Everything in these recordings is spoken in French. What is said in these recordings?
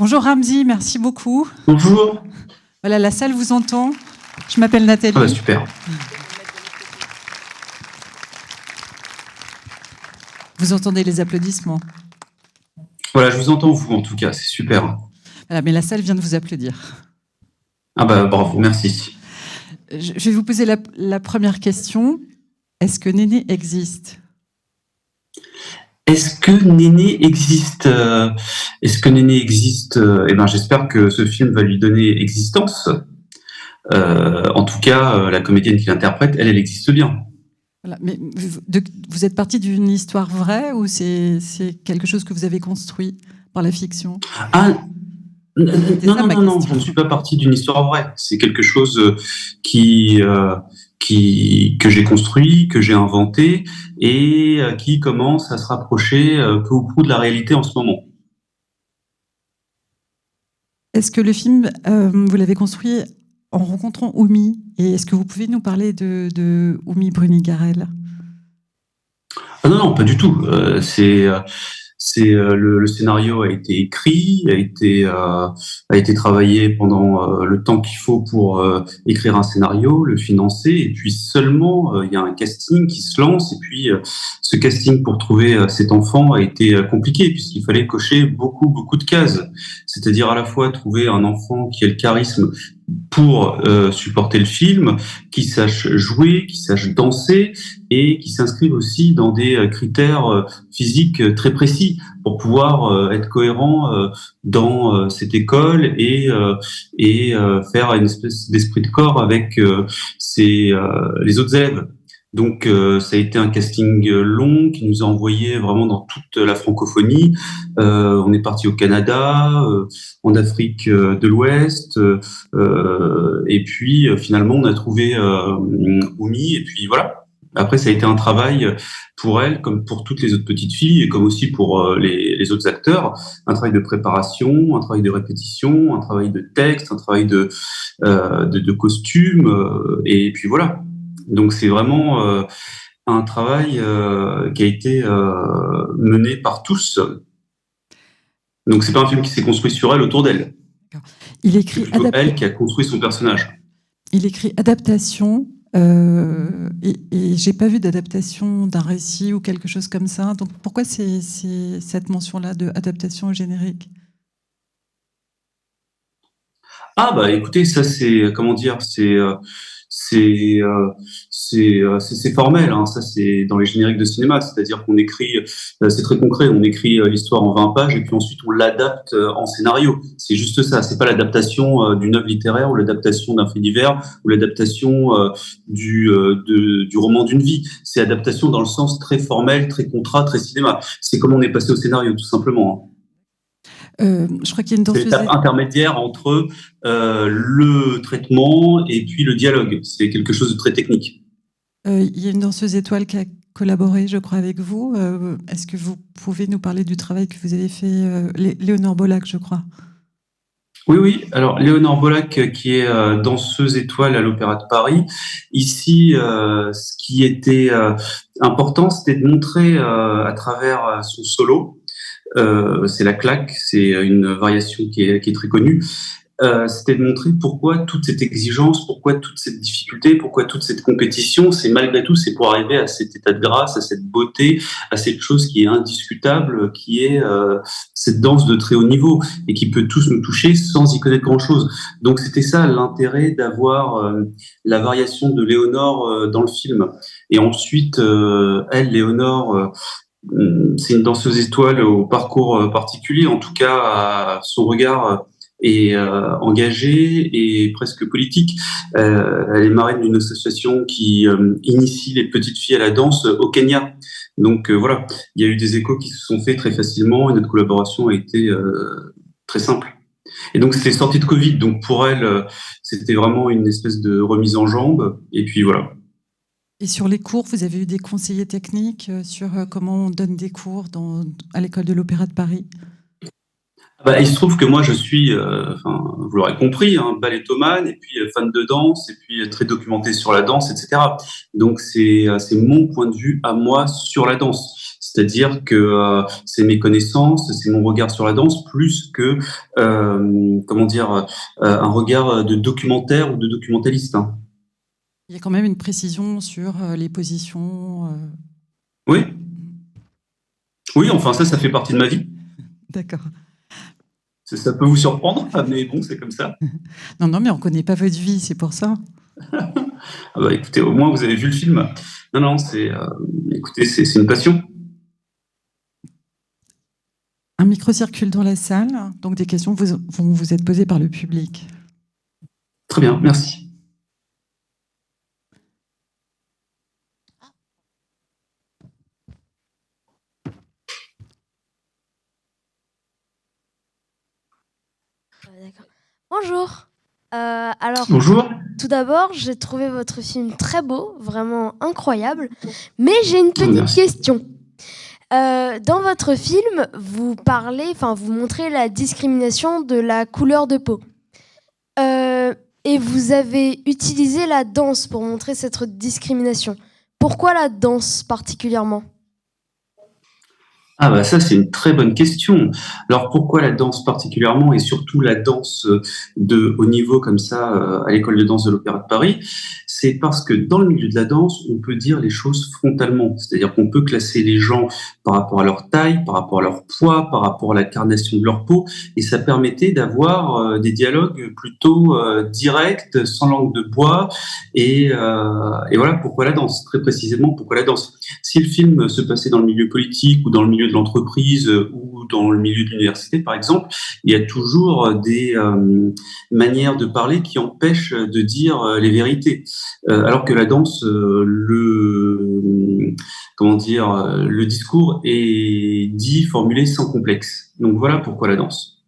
Bonjour Ramzy, merci beaucoup. Bonjour. Voilà, la salle vous entend. Je m'appelle Nathalie. Ah bah super. Vous entendez les applaudissements? Voilà, je vous entends vous en tout cas, c'est super. Voilà, mais la salle vient de vous applaudir. Ah bah bravo, merci. Je vais vous poser la première question. Est-ce que Néné existe? Est-ce que Néné existe Eh ben, j'espère que ce film va lui donner existence. En tout cas, la comédienne qui l'interprète, elle existe bien. Voilà, mais vous êtes parti d'une histoire vraie ou c'est quelque chose que vous avez construit par la fiction? Ah non, question. je ne suis pas parti d'une histoire vraie. C'est quelque chose que j'ai construit, que j'ai inventé et qui commence à se rapprocher peu ou prou de la réalité en ce moment. Est-ce que le film, vous l'avez construit en rencontrant Oumi? Et est-ce que vous pouvez nous parler de Oumi Bruni-Garel? Ah non, pas du tout. Le scénario a été écrit, a été travaillé pendant le temps qu'il faut pour écrire un scénario, le financer, et puis seulement il y a un casting qui se lance, et puis ce casting pour trouver cet enfant a été compliqué puisqu'il fallait cocher beaucoup de cases, c'est-à-dire à la fois trouver un enfant qui ait le charisme pour supporter le film, qui sache jouer, qui sache danser et qui s'inscrive aussi dans des critères physiques très précis pour pouvoir être cohérent dans cette école et faire une espèce d'esprit de corps avec les autres élèves. Donc ça a été un casting long qui nous a envoyé vraiment dans toute la francophonie. On est parti au Canada, en Afrique de l'Ouest, et puis finalement on a trouvé Oumi, et puis voilà. Après, ça a été un travail pour elle, comme pour toutes les autres petites filles, et comme aussi pour les autres acteurs, un travail de préparation, un travail de répétition, un travail de texte, un travail de costume, et puis voilà. Donc c'est vraiment un travail qui a été mené par tous. Donc c'est pas un film qui s'est construit sur elle, autour d'elle. Il écrit c'est plutôt elle qui a construit son personnage. Il écrit adaptation, et j'ai pas vu d'adaptation d'un récit ou quelque chose comme ça. Donc pourquoi c'est cette mention-là de adaptation au générique? Ah bah écoutez, ça c'est comment dire, c'est formel, hein. Ça c'est dans les génériques de cinéma, c'est-à-dire qu'on écrit, c'est très concret, on écrit l'histoire en 20 pages et puis ensuite on l'adapte en scénario. C'est juste ça, c'est pas l'adaptation d'une œuvre littéraire ou l'adaptation d'un fait divers ou l'adaptation du roman d'une vie. C'est adaptation dans le sens très formel, très contrat, très cinéma. C'est comme on est passé au scénario, tout simplement, hein. Je crois qu'il y a une danseuse. C'est l'étape intermédiaire entre le traitement et puis le dialogue. C'est quelque chose de très technique. Il y a une danseuse étoile qui a collaboré, je crois, avec vous. Est-ce que vous pouvez nous parler du travail que vous avez fait, Léonore Bollac, je crois? Oui. Alors, Léonore Bollac, qui est danseuse étoile à l'Opéra de Paris. Ici, ce qui était important, c'était de montrer à travers son solo, c'est la claque, c'est une variation qui est très connue. C'était de montrer pourquoi toute cette exigence, pourquoi toute cette difficulté, pourquoi toute cette compétition, c'est malgré tout, c'est pour arriver à cet état de grâce, à cette beauté, à cette chose qui est indiscutable, qui est cette danse de très haut niveau et qui peut tous nous toucher sans y connaître grand-chose. Donc c'était ça l'intérêt d'avoir la variation de Léonore dans le film. Et ensuite, elle, Léonore, c'est une danseuse étoile au parcours particulier, en tout cas à son regard est engagé et presque politique. Elle est marraine d'une association qui initie les petites filles à la danse au Kenya. Donc voilà, il y a eu des échos qui se sont faits très facilement et notre collaboration a été très simple. Et donc c'était sorti de Covid, donc pour elle, c'était vraiment une espèce de remise en jambe. Et puis voilà. Et sur les cours, vous avez eu des conseillers techniques sur comment on donne des cours à l'école de l'Opéra de Paris? Il se trouve que moi je suis, vous l'aurez compris, ballettomane et puis fan de danse et puis très documenté sur la danse, etc. Donc c'est mon point de vue à moi sur la danse. C'est-à-dire que c'est mes connaissances, c'est mon regard sur la danse, plus que un regard de documentaire ou de documentaliste. Hein. Il y a quand même une précision sur les positions. Oui. Oui, enfin ça fait partie de ma vie. D'accord. Ça peut vous surprendre, mais bon, c'est comme ça. Non, mais on ne connaît pas votre vie, c'est pour ça. Ah bah, écoutez, au moins vous avez vu le film. Non, écoutez, c'est une passion. Un micro circule dans la salle, donc des questions vont vous être posées par le public. Très bien, merci. D'accord. Bonjour. Alors, Bonjour. tout d'abord, j'ai trouvé votre film très beau, vraiment incroyable. Mais j'ai une petite question. Dans votre film, vous montrez la discrimination de la couleur de peau. Et vous avez utilisé la danse pour montrer cette discrimination. Pourquoi la danse particulièrement ? Ah bah ça c'est une très bonne question. Alors pourquoi la danse particulièrement et surtout la danse de haut niveau comme ça à l'école de danse de l'Opéra de Paris? C'est parce que dans le milieu de la danse, on peut dire les choses frontalement. C'est-à-dire qu'on peut classer les gens par rapport à leur taille, par rapport à leur poids, par rapport à la carnation de leur peau, et ça permettait d'avoir des dialogues plutôt directs, sans langue de bois. Et voilà pourquoi la danse. Très précisément pourquoi la danse. Si le film se passait dans le milieu politique ou dans le milieu de l'entreprise ou dans le milieu de l'université, par exemple, il y a toujours des manières de parler qui empêchent de dire les vérités. Alors que la danse, le discours est dit, formulé sans complexe. Donc voilà pourquoi la danse.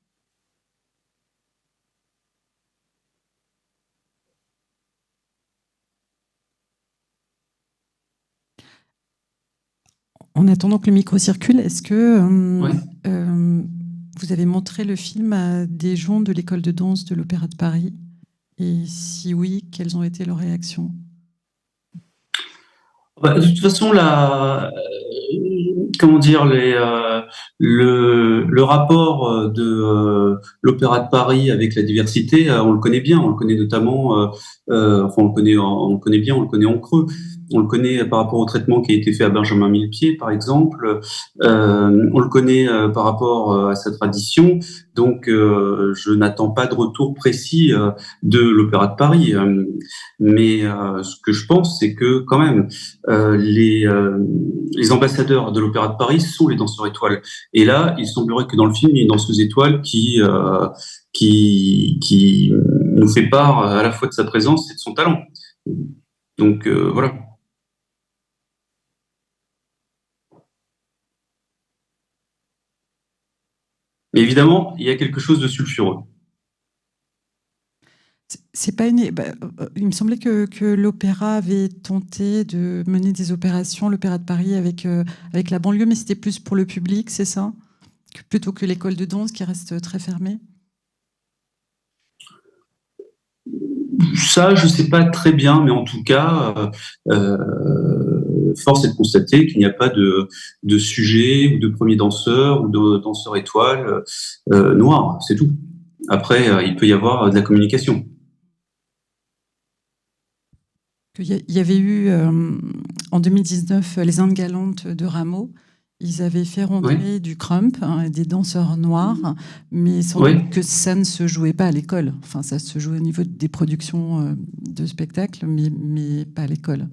En attendant que le micro circule, est-ce que Ouais. vous avez montré le film à des gens de l'école de danse de l'Opéra de Paris? Et si oui, quelles ont été leurs réactions? Bah, de toute façon, le rapport de l'Opéra de Paris avec la diversité, on le connaît bien, on le connaît notamment, on le connaît bien, on le connaît en creux. On le connaît par rapport au traitement qui a été fait à Benjamin Millepied, par exemple. On le connaît par rapport à sa tradition. Donc, je n'attends pas de retour précis de l'Opéra de Paris. Mais ce que je pense, c'est que quand même, les ambassadeurs de l'Opéra de Paris sont les danseurs étoiles. Et là, il semblerait que dans le film, il y ait une danseuse étoile qui nous fait part à la fois de sa présence et de son talent. Donc voilà. Mais évidemment, il y a quelque chose de sulfureux. C'est pas il me semblait que l'opéra avait tenté de mener des opérations, l'Opéra de Paris, avec la banlieue, mais c'était plus pour le public, c'est ça? Plutôt que l'école de danse qui reste très fermée? Ça, je ne sais pas très bien, mais en tout cas, force est de constater qu'il n'y a pas de sujet ou de premier danseur ou de danseur étoile noir, c'est tout. Après, il peut y avoir de la communication. Il y avait eu en 2019 les Indes galantes de Rameau. Ils avaient fait rentrer du crump, des danseurs noirs, mais sans doute que ça ne se jouait pas à l'école. Enfin, ça se jouait au niveau des productions de spectacles, mais pas à l'école.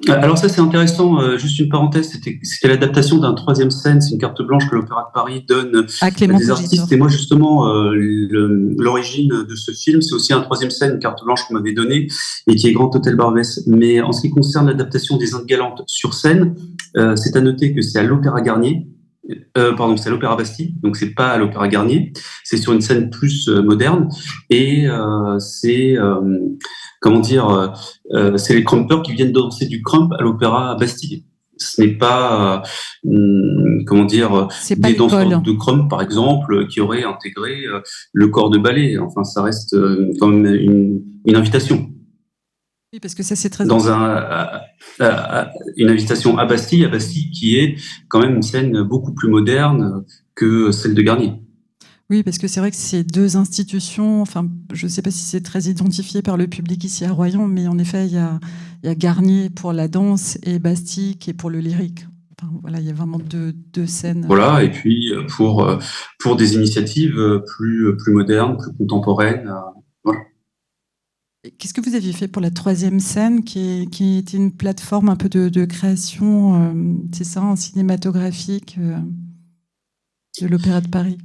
Alors ça, c'est intéressant. Juste une parenthèse, c'était l'adaptation d'un troisième scène. C'est une carte blanche que l'Opéra de Paris donne à des artistes. Et moi, justement, l'origine de ce film, c'est aussi un troisième scène, une carte blanche qu'on m'avait donnée et qui est Grand Hôtel Barbès. Mais en ce qui concerne l'adaptation des Indes galantes sur scène, c'est à noter que c'est à l'Opéra Garnier. C'est à l'Opéra Bastille, donc c'est pas à l'Opéra Garnier. C'est sur une scène plus moderne et c'est c'est les crumpers qui viennent danser du crump à l'Opéra Bastille. Ce n'est pas des danseurs de crump par exemple qui auraient intégré le corps de ballet. Enfin, ça reste quand même une invitation. Oui, parce que ça, c'est très dans une invitation à Bastille qui est quand même une scène beaucoup plus moderne que celle de Garnier. Oui, parce que c'est vrai que ces deux institutions, enfin, je ne sais pas si c'est très identifié par le public ici à Royan, mais en effet, il y a Garnier pour la danse et Bastille qui est pour le lyrique. Enfin, voilà, il y a vraiment deux scènes. Voilà, et puis pour des initiatives plus modernes, plus contemporaines. Voilà. Qu'est-ce que vous aviez fait pour la troisième scène, qui était une plateforme un peu de création, c'est ça, en cinématographique de l'Opéra de Paris?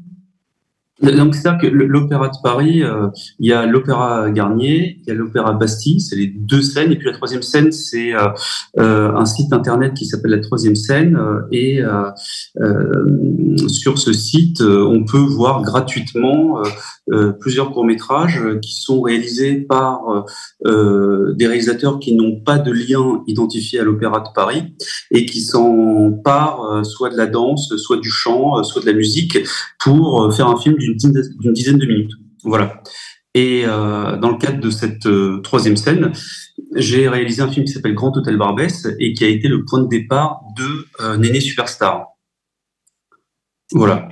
Donc, c'est-à-dire que l'Opéra de Paris, il y a l'Opéra Garnier, il y a l'Opéra Bastille, c'est les deux scènes. Et puis la troisième scène, c'est un site internet qui s'appelle La Troisième Scène. Et sur ce site, on peut voir gratuitement plusieurs courts-métrages qui sont réalisés par des réalisateurs qui n'ont pas de lien identifié à l'Opéra de Paris et qui s'emparent soit de la danse, soit du chant, soit de la musique pour faire un film d'une dizaine de minutes. Voilà. Et dans le cadre de cette troisième scène, j'ai réalisé un film qui s'appelle Grand Hôtel Barbès et qui a été le point de départ de Néné Superstar. Voilà.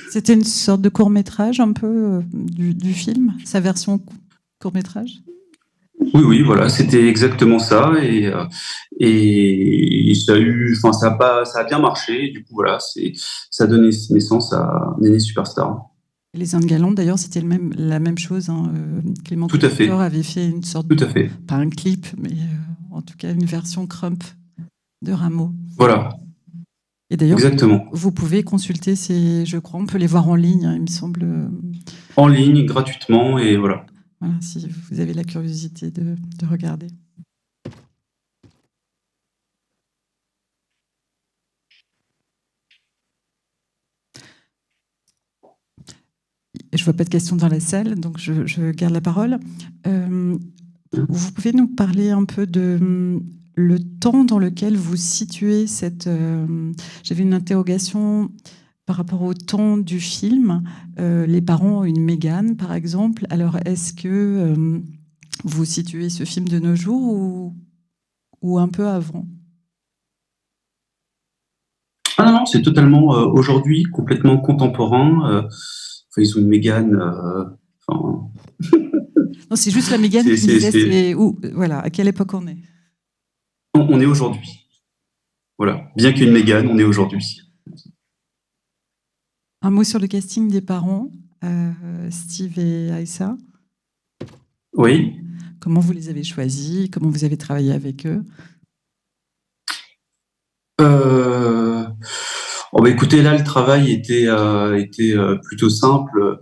C'était une sorte de court-métrage un peu du film, sa version court-métrage? Oui, voilà, c'était exactement ça et ça a eu, enfin ça a bien marché. Du coup voilà, ça a donné naissance à Néné Superstar. Les Indes galantes, d'ailleurs, c'était la même chose. Hein. Clément Tout à fait. avait fait une sorte Tout à fait. Pas un clip, mais en tout cas une version Crump de Rameau. Voilà. Et d'ailleurs, exactement. Vous pouvez consulter je crois, on peut les voir en ligne, hein, il me semble. En ligne, gratuitement, et voilà. Voilà, si vous avez la curiosité de regarder. Je ne vois pas de questions dans la salle, donc je garde la parole. Vous pouvez nous parler un peu de le temps dans lequel vous situez cette... J'avais une interrogation par rapport au temps du film. Les parents ont une Mégane, par exemple. Alors, est-ce que vous situez ce film de nos jours ou un peu avant? Ah non, c'est totalement aujourd'hui, complètement contemporain. Ils ont une Mégane. Non, c'est juste la Mégane qui disait voilà, à quelle époque on est? On est aujourd'hui. Voilà. Bien qu'une Mégane, on est aujourd'hui. Un mot sur le casting des parents, Steve et Aïssa. Oui. Comment vous les avez choisis? Comment vous avez travaillé avec eux? Écoutez, là, le travail était plutôt simple.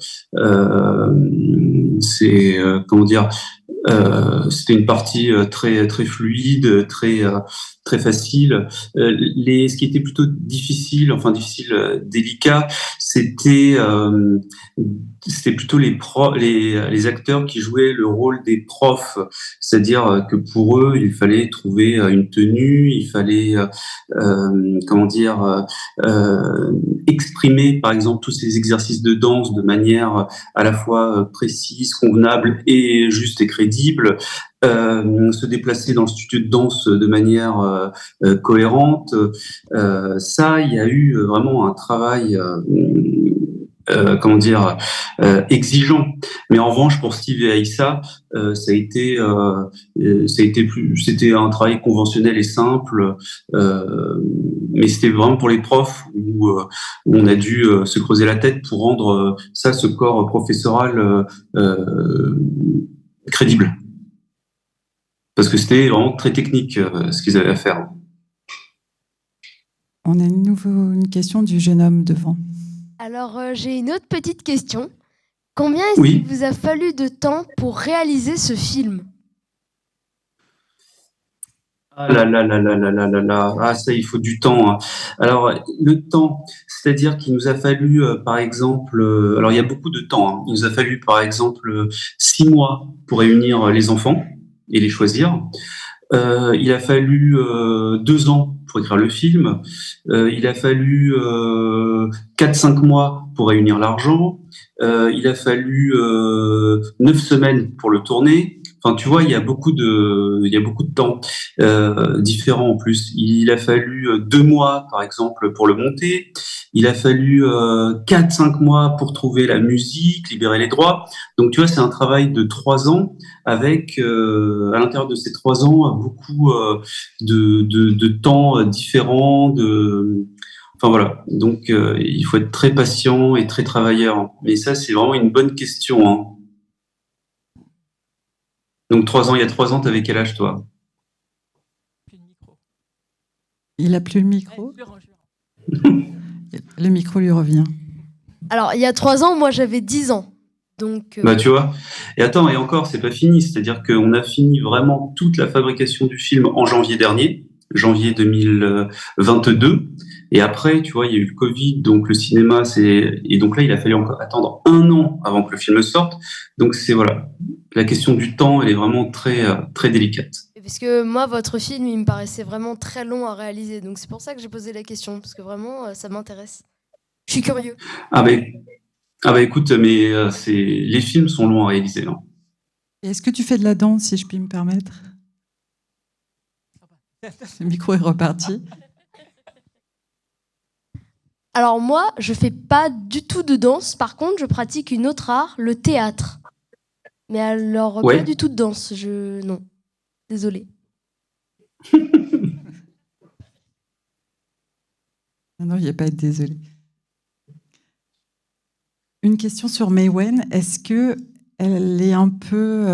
C'est comment dire, c'était une partie très très fluide, très facile. Ce qui était plutôt difficile, délicat, c'était plutôt les acteurs qui jouaient le rôle des profs, c'est-à-dire que pour eux, il fallait trouver une tenue, il fallait exprimer par exemple tous ces exercices de danse de manière à la fois précise, convenable et juste et crédible, se déplacer dans le studio de danse de manière cohérente. Ça, il y a eu vraiment un travail exigeant. Mais en revanche, pour Steve et Aïssa, c'était un travail conventionnel et simple, mais c'était vraiment pour les profs où on a dû se creuser la tête pour rendre ce corps professoral crédible. Parce que c'était vraiment très technique ce qu'ils avaient à faire. On a une question du jeune homme devant. Alors, j'ai une autre petite question. Combien est-ce qu'il vous a fallu de temps pour réaliser ce film? Ah là là là là là là là là. Ah, ça, il faut du temps. Hein. Alors, le temps, c'est-à-dire qu'il nous a fallu, par exemple... alors, il y a beaucoup de temps. Hein. Il nous a fallu, par exemple, 6 mois pour réunir les enfants et les choisir. Il a fallu 2 ans pour écrire le film. Il a fallu 4-5 mois pour réunir l'argent. Il a fallu 9 semaines pour le tourner. Enfin, tu vois, il y a beaucoup de temps différents en plus. Il a fallu 2 mois, par exemple, pour le monter. Il a fallu 4-5 mois pour trouver la musique, libérer les droits. Donc, tu vois, c'est un travail de 3 ans avec, à l'intérieur de ces 3 ans, beaucoup de temps différents. Enfin voilà. Donc, il faut être très patient et très travailleur. Mais ça, c'est vraiment une bonne question, hein. Donc 3 ans, il y a 3 ans, t'avais quel âge toi? Il a plus le micro. Le micro lui revient. Alors, il y a 3 ans, moi, j'avais 10 ans. Donc, Bah tu vois. Et attends, et encore, c'est pas fini. C'est-à-dire qu'on a fini vraiment toute la fabrication du film en janvier dernier, janvier 2022. Et après, tu vois, il y a eu le Covid, donc le cinéma, et donc là, il a fallu encore attendre 1 an avant que le film sorte. Donc c'est voilà, la question du temps, elle est vraiment très délicate. parce que moi, votre film, il me paraissait vraiment très long à réaliser. Donc c'est pour ça que j'ai posé la question, parce que vraiment, ça m'intéresse. Je suis curieux. Ah bah écoute, mais les films sont longs à réaliser, hein. Est-ce que tu fais de la danse, si je puis me permettre? Le micro est reparti. Alors moi, je fais pas du tout de danse. Par contre, je pratique une autre art, le théâtre. Mais alors, Ouais. pas du tout de danse. Non. Désolée. Non, il n'y a pas à être désolé. Une question sur Mai Wen. Est-ce que elle est un peu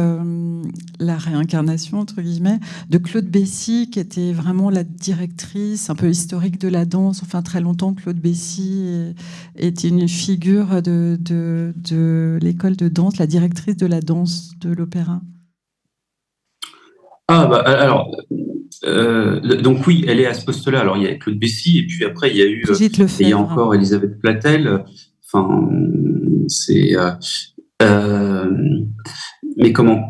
la réincarnation, entre guillemets, de Claude Bessy, qui était vraiment la directrice un peu historique de la danse. Enfin, très longtemps, Claude Bessy était une figure de l'école de danse, la directrice de la danse de l'opéra. Ah bah alors, donc oui, elle est à ce poste-là. Alors il y a Claude Bessy, et puis après il y a eu, Brigitte et il y a Lefebvre. encore Elisabeth Platel. Enfin, c'est mais comment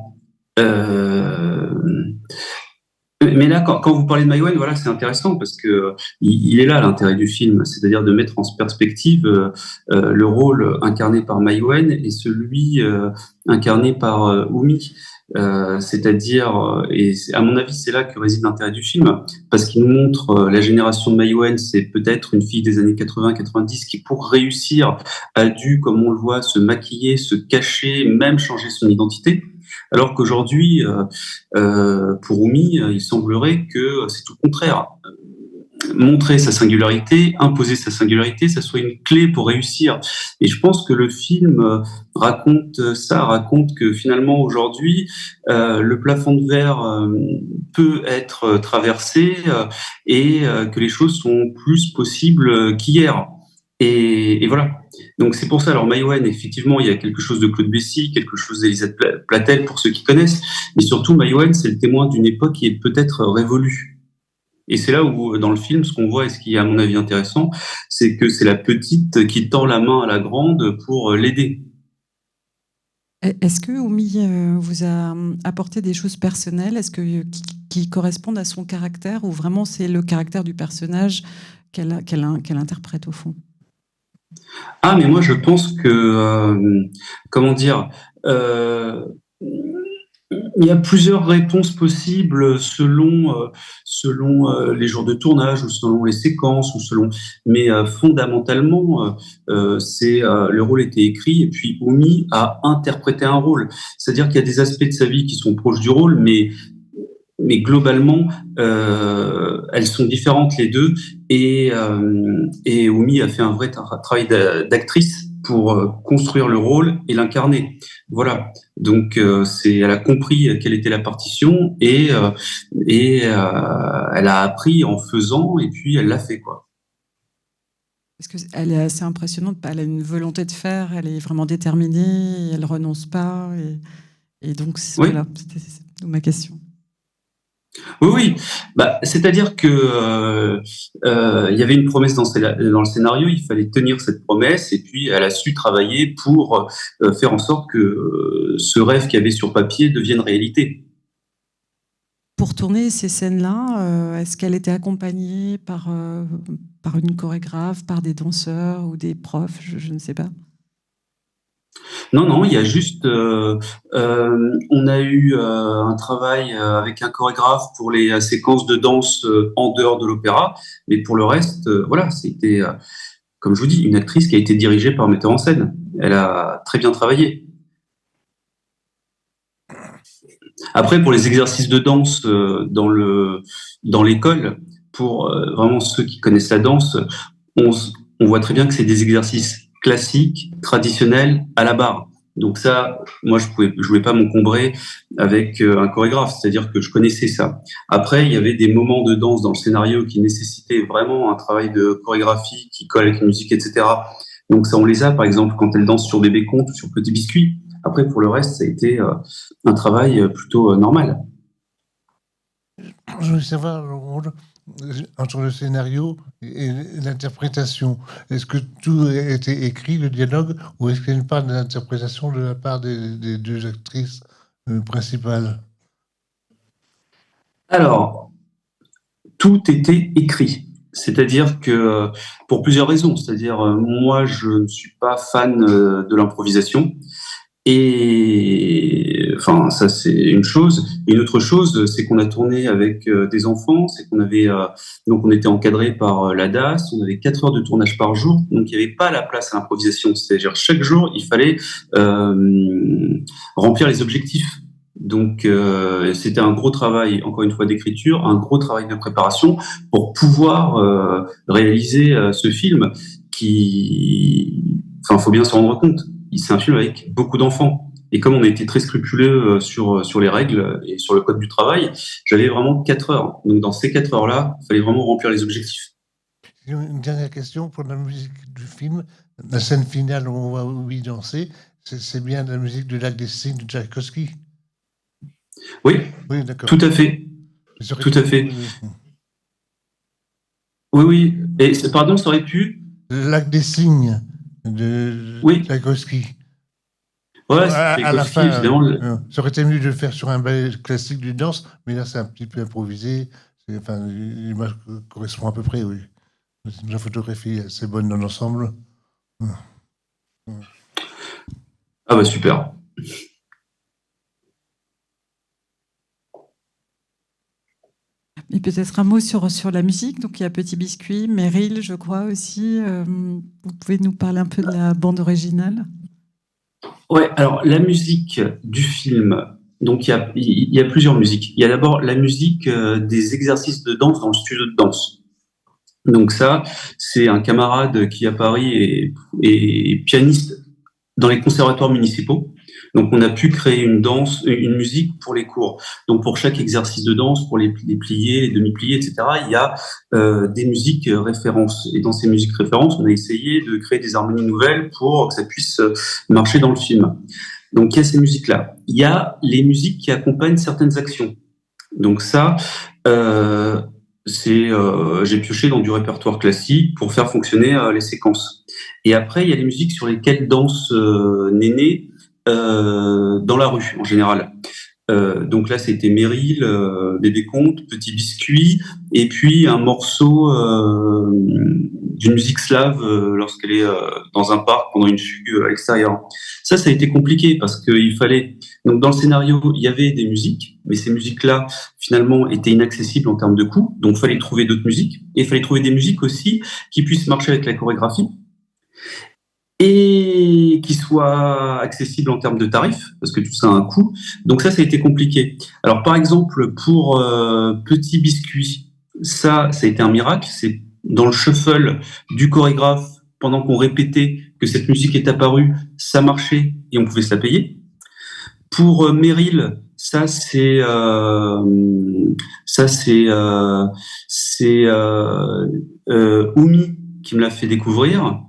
mais là, quand vous parlez de Mai Wen, voilà, c'est intéressant parce que il est là l'intérêt du film, c'est-à-dire de mettre en perspective le rôle incarné par Mai Wen et celui incarné par Oumi. C'est-à-dire, et à mon avis, c'est là que réside l'intérêt du film, parce qu'il nous montre la génération de Mai Wen, c'est peut-être une fille des années 80-90 qui, pour réussir, a dû, comme on le voit, se maquiller, se cacher, même changer son identité. Alors qu'aujourd'hui, pour Oumi, il semblerait que c'est tout le contraire. Montrer sa singularité, imposer sa singularité, ça soit une clé pour réussir. Et je pense que le film raconte que finalement aujourd'hui, le plafond de verre peut être traversé et que les choses sont plus possibles qu'hier. Et voilà. Donc c'est pour ça. Alors Mai Wen, effectivement, il y a quelque chose de Claude Bessy, quelque chose d'Elisabeth Platel pour ceux qui connaissent, mais surtout Mai Wen, c'est le témoin d'une époque qui est peut-être révolue. Et c'est là où, dans le film, ce qu'on voit et ce qui est à mon avis intéressant, c'est que c'est la petite qui tend la main à la grande pour l'aider. Est-ce que Oumi vous a apporté des choses personnelles, qui correspondent à son caractère, ou vraiment c'est le caractère du personnage qu'elle interprète au fond? Ah, mais moi je pense que, comment dire, il y a plusieurs réponses possibles selon les jours de tournage ou selon les séquences mais fondamentalement c'est le rôle était écrit et puis Oumi a interprété un rôle. C'est-à-dire qu'il y a des aspects de sa vie qui sont proches du rôle, mais globalement, elles sont différentes les deux, et Oumi a fait un vrai travail d'actrice pour construire le rôle et l'incarner. Voilà. Donc elle a compris quelle était la partition et elle a appris en faisant et puis elle l'a fait, quoi. Parce qu'elle est assez impressionnante. Elle a une volonté de faire. Elle est vraiment déterminée. Elle renonce pas. Et donc Oui. voilà, c'était ma question. Oui. Bah, c'est-à-dire que il y avait une promesse dans le scénario, il fallait tenir cette promesse, et puis elle a su travailler pour faire en sorte que ce rêve qu'il y avait sur papier devienne réalité. Pour tourner ces scènes-là, est-ce qu'elle était accompagnée par une chorégraphe, par des danseurs ou des profs, je ne sais pas? Non, il y a juste, on a eu un travail avec un chorégraphe pour les séquences de danse en dehors de l'opéra, mais pour le reste, voilà, c'était, comme je vous dis, une actrice qui a été dirigée par un metteur en scène. Elle a très bien travaillé. Après, pour les exercices de danse dans l'école, pour vraiment ceux qui connaissent la danse, on voit très bien que c'est des exercices classiques, traditionnels, à la barre. Donc ça, moi, je voulais pas m'encombrer avec un chorégraphe, c'est-à-dire que je connaissais ça. Après, il y avait des moments de danse dans le scénario qui nécessitaient vraiment un travail de chorégraphie qui colle avec la musique, etc. Donc ça, on les a, par exemple, quand elle danse sur Bébé Conte ou sur Petit Biscuit. Après, pour le reste, ça a été un travail plutôt normal. Je veux savoir le rôle entre le scénario et l'interprétation. Est-ce que tout a été écrit, le dialogue, ou est-ce qu'il y a une part de l'interprétation de la part des deux actrices principales? Alors, tout était écrit. C'est-à-dire que, pour plusieurs raisons, c'est-à-dire, moi, je ne suis pas fan de l'improvisation. Et enfin, ça c'est une chose. Une autre chose, c'est qu'on a tourné avec des enfants, c'est qu'on avait donc on était encadré par la DAS, on avait 4 heures de tournage par jour, donc il n'y avait pas la place à l'improvisation. C'est-à-dire chaque jour, il fallait remplir les objectifs. Donc c'était un gros travail, encore une fois, d'écriture, un gros travail de préparation pour pouvoir réaliser ce film qui, enfin, faut bien se rendre compte. C'est un film avec beaucoup d'enfants. Et comme on a été très scrupuleux sur les règles et sur le code du travail, j'avais vraiment 4 heures. Donc dans ces 4 heures-là, il fallait vraiment remplir les objectifs. Une dernière question pour la musique du film. La scène finale où on voit Oumy danser, c'est bien la musique de Lac des Cygnes de Tchaïkovski? Oui, d'accord. Tout à fait. Tout à fait. Oui. Et pardon, ça aurait pu... Le Lac des Cygnes de Tchaïkovski. Ouais, à la fin, évidemment. ça aurait été mieux de le faire sur un ballet classique du danse, mais là c'est un petit peu improvisé. Enfin, l'image correspond à peu près, oui. La photographie est assez bonne dans l'ensemble. Ah bah super. Et peut-être un mot sur la musique. Donc il y a Petit Biscuit, Meryl, je crois aussi. Vous pouvez nous parler un peu de la bande originale? Ouais, alors la musique du film, donc il y a plusieurs musiques. Il y a d'abord la musique des exercices de danse dans le studio de danse. Donc ça, c'est un camarade qui à Paris est pianiste dans les conservatoires municipaux. Donc on a pu créer une musique pour les cours. Donc pour chaque exercice de danse, pour les pliés, les demi-pliés, etc., il y a des musiques références. Et dans ces musiques références, on a essayé de créer des harmonies nouvelles pour que ça puisse marcher dans le film. Donc il y a ces musiques-là. Il y a les musiques qui accompagnent certaines actions. Donc ça, j'ai pioché dans du répertoire classique pour faire fonctionner les séquences. Et après, il y a les musiques sur lesquelles danse Néné dans la rue en général. Donc là, c'était Meryl, Bébé Conte, Petit Biscuit, et puis un morceau d'une musique slave lorsqu'elle est dans un parc pendant une fugue à l'extérieur. Ça a été compliqué parce qu'il fallait... Donc dans le scénario, il y avait des musiques, mais ces musiques-là, finalement, étaient inaccessibles en termes de coût. Donc il fallait trouver d'autres musiques, et il fallait trouver des musiques aussi qui puissent marcher avec la chorégraphie et qui soit accessible en termes de tarifs, parce que tout ça a un coût. Donc ça a été compliqué. Alors par exemple, pour Petit Biscuit, ça a été un miracle. C'est dans le shuffle du chorégraphe, pendant qu'on répétait que cette musique est apparue, ça marchait et on pouvait se la payer. Pour Meryl, ça c'est Oumy qui me l'a fait découvrir.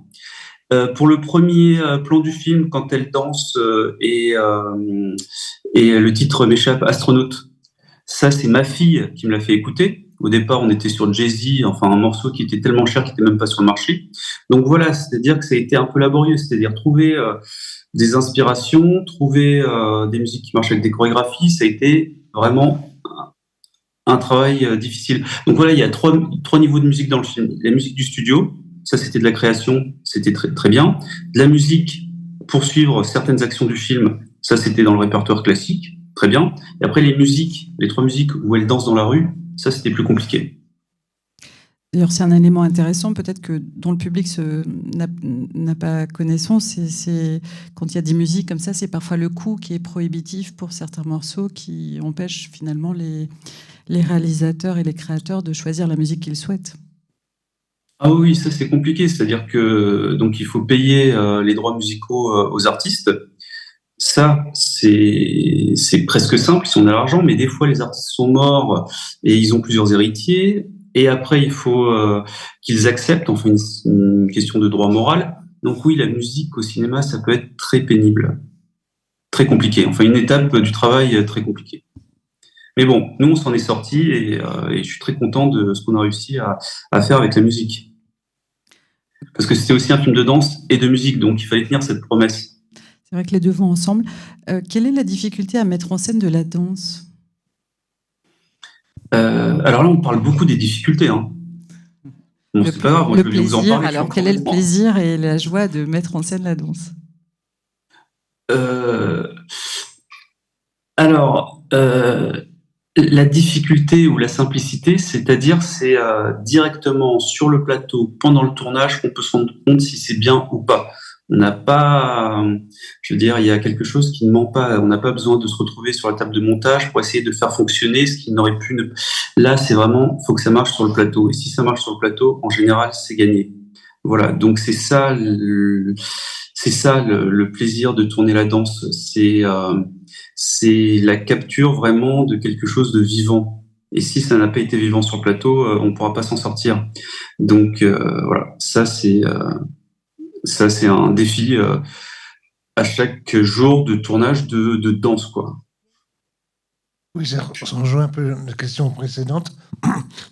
Pour le premier plan du film, quand elle danse et le titre m'échappe, Astronaute, ça c'est ma fille qui me l'a fait écouter. Au départ, on était sur Jay-Z, enfin un morceau qui était tellement cher qu'il n'était même pas sur le marché. Donc voilà, c'est-à-dire que ça a été un peu laborieux, c'est-à-dire trouver des inspirations, trouver des musiques qui marchent avec des chorégraphies, ça a été vraiment un travail difficile. Donc voilà, il y a trois niveaux de musique dans le film. La musique du studio, ça c'était de la création, c'était très, très bien. De la musique poursuivre certaines actions du film, ça c'était dans le répertoire classique, très bien. Et après les musiques, les 3 musiques où elle danse dans la rue, ça c'était plus compliqué. D'ailleurs, c'est un élément intéressant, peut-être que dont le public n'a pas connaissance. C'est quand il y a des musiques comme ça, c'est parfois le coût qui est prohibitif pour certains morceaux, qui empêche finalement les réalisateurs et les créateurs de choisir la musique qu'ils souhaitent. Ah oui, ça c'est compliqué. C'est-à-dire que donc il faut payer les droits musicaux aux artistes. Ça, c'est presque simple si on a l'argent, mais des fois les artistes sont morts et ils ont plusieurs héritiers. Et après, il faut qu'ils acceptent, enfin une question de droit moral. Donc oui, la musique au cinéma, ça peut être très pénible, très compliqué. Enfin, une étape du travail très compliquée. Mais bon, nous, on s'en est sortis et je suis très content de ce qu'on a réussi à faire avec la musique. Parce que c'était aussi un film de danse et de musique, donc il fallait tenir cette promesse. C'est vrai que les deux vont ensemble. Quelle est la difficulté à mettre en scène de la danse ? Alors là, on parle beaucoup des difficultés. Hein. Bon, c'est pas grave, moi, je peux bien vous en parler. Alors, quel est le plaisir et la joie de mettre en scène la danse ? La difficulté ou la simplicité, c'est-à-dire c'est directement sur le plateau, pendant le tournage, qu'on peut se rendre compte si c'est bien ou pas. On n'a pas, je veux dire, il y a quelque chose qui ne ment pas. On n'a pas besoin de se retrouver sur la table de montage pour essayer de faire fonctionner ce qui n'aurait pu ne... Là, c'est vraiment, faut que ça marche sur le plateau. Et si ça marche sur le plateau, en général, c'est gagné. Voilà. Donc c'est ça le plaisir de tourner la danse. C'est la capture vraiment de quelque chose de vivant. Et si ça n'a pas été vivant sur le plateau, on ne pourra pas s'en sortir. Donc voilà, ça c'est un défi à chaque jour de tournage de danse, quoi. Oui, ça rejoint un peu la question précédente.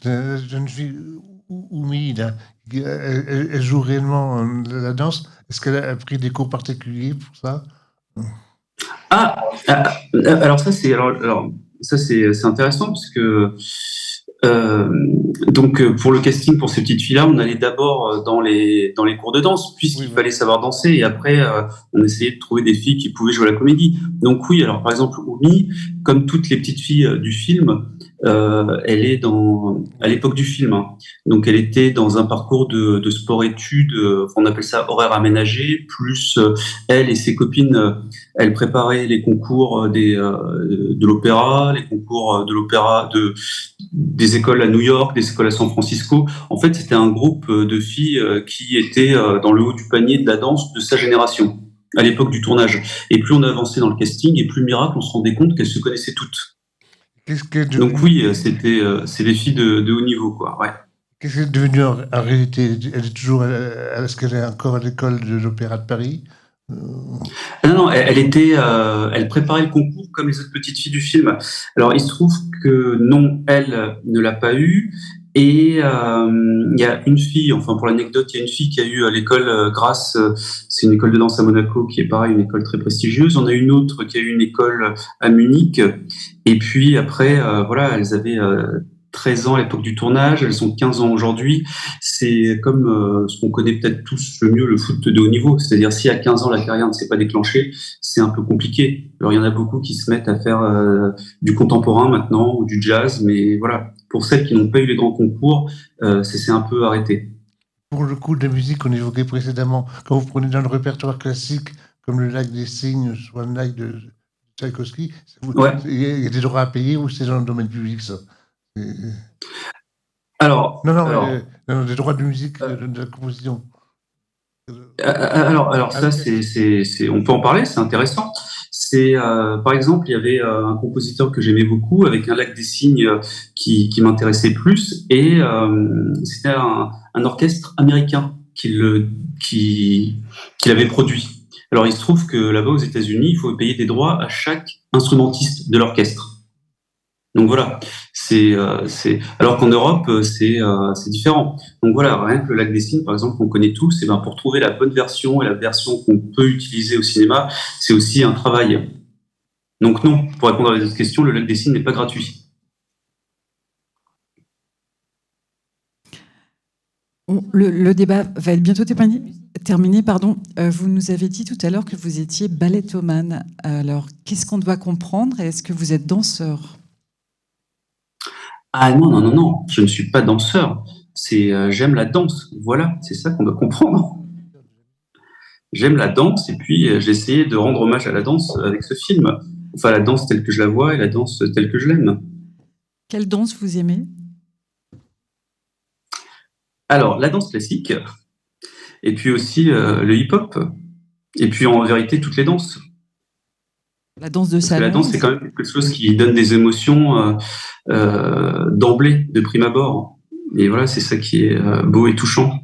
La jeune fille, Oumi, elle joue réellement la danse. Est-ce qu'elle a pris des cours particuliers pour ça ? Alors ça c'est intéressant parce que donc pour le casting pour ces petites filles-là, on allait d'abord dans les cours de danse puisqu'il fallait savoir danser et après on essayait de trouver des filles qui pouvaient jouer à la comédie. Donc oui, alors par exemple Oumi, comme toutes les petites filles du film, elle est à l'époque du film, hein. Donc elle était dans un parcours de sport-études, on appelle ça horaire aménagé, plus elle et ses copines, elles préparaient les concours de l'opéra, les concours de l'opéra des écoles à New York, des écoles à San Francisco. En fait, c'était un groupe de filles qui étaient dans le haut du panier de la danse de sa génération à l'époque du tournage. Et plus on avançait dans le casting, et plus miracle, on se rendait compte qu'elles se connaissaient toutes. Donc oui, c'est des filles de haut niveau, quoi. Ouais. Qu'est-ce qu'elle est devenue en réalité ? Elle est toujours, est-ce qu'elle est encore à l'école de l'Opéra de Paris ? Non, elle préparait le concours comme les autres petites filles du film. Alors il se trouve que non, elle ne l'a pas eu. Et il y a une fille, enfin pour l'anecdote, il y a une fille qui a eu à l'école Grasse, c'est une école de danse à Monaco qui est pareil, une école très prestigieuse. On a une autre qui a eu une école à Munich. Et puis après, voilà, elles avaient 13 ans à l'époque du tournage, elles ont 15 ans aujourd'hui. C'est comme ce qu'on connaît peut-être tous le mieux, le foot de haut niveau. C'est-à-dire si à 15 ans la carrière ne s'est pas déclenchée, c'est un peu compliqué. Alors il y en a beaucoup qui se mettent à faire du contemporain maintenant ou du jazz, mais voilà. Pour celles qui n'ont pas eu les grands concours, c'est un peu arrêté. Pour le coup de musique qu'on évoquait précédemment, quand vous prenez dans le répertoire classique, comme le Lac des Cygnes, soit le Lac de Tchaïkovski, il y a des droits à payer ou c'est dans le domaine public, ça ? Alors, des droits de musique, de la composition. Alors ça, on peut en parler, c'est intéressant. Par exemple, il y avait un compositeur que j'aimais beaucoup avec un Lac des Cygnes qui m'intéressait plus, et c'était un orchestre américain qui l'avait produit. Alors il se trouve que là-bas aux États-Unis, il faut payer des droits à chaque instrumentiste de l'orchestre. Donc voilà, alors qu'en Europe, c'est différent. Donc voilà, rien que le Lac des Cygnes, par exemple, qu'on connaît tous, et ben pour trouver la bonne version et la version qu'on peut utiliser au cinéma, c'est aussi un travail. Donc non, pour répondre à les autres questions, le Lac des Cygnes n'est pas gratuit. Le débat va être bientôt terminé. Vous nous avez dit tout à l'heure que vous étiez ballettomane. Alors, qu'est-ce qu'on doit comprendre et est-ce que vous êtes danseur? Ah non, je ne suis pas danseur. J'aime la danse. Voilà, c'est ça qu'on doit comprendre. J'aime la danse et puis j'ai essayé de rendre hommage à la danse avec ce film. Enfin, la danse telle que je la vois et la danse telle que je l'aime. Quelle danse vous aimez? Alors, la danse classique, et puis aussi le hip-hop, et puis en vérité, toutes les danses. La danse de Parce que salon. la danse, c'est quand même quelque chose qui donne des émotions d'emblée, de prime abord. Et voilà, c'est ça qui est beau et touchant.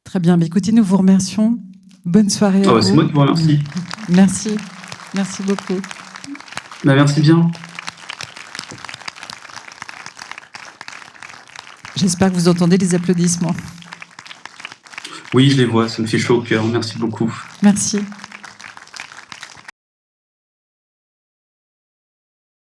Très bien. Mais écoutez, nous vous remercions. Bonne soirée à vous. C'est moi qui vous remercie. Merci. Merci beaucoup. Merci bien. J'espère que vous entendez les applaudissements. Oui, je les vois, ça me fait chaud au cœur. Merci beaucoup. Merci.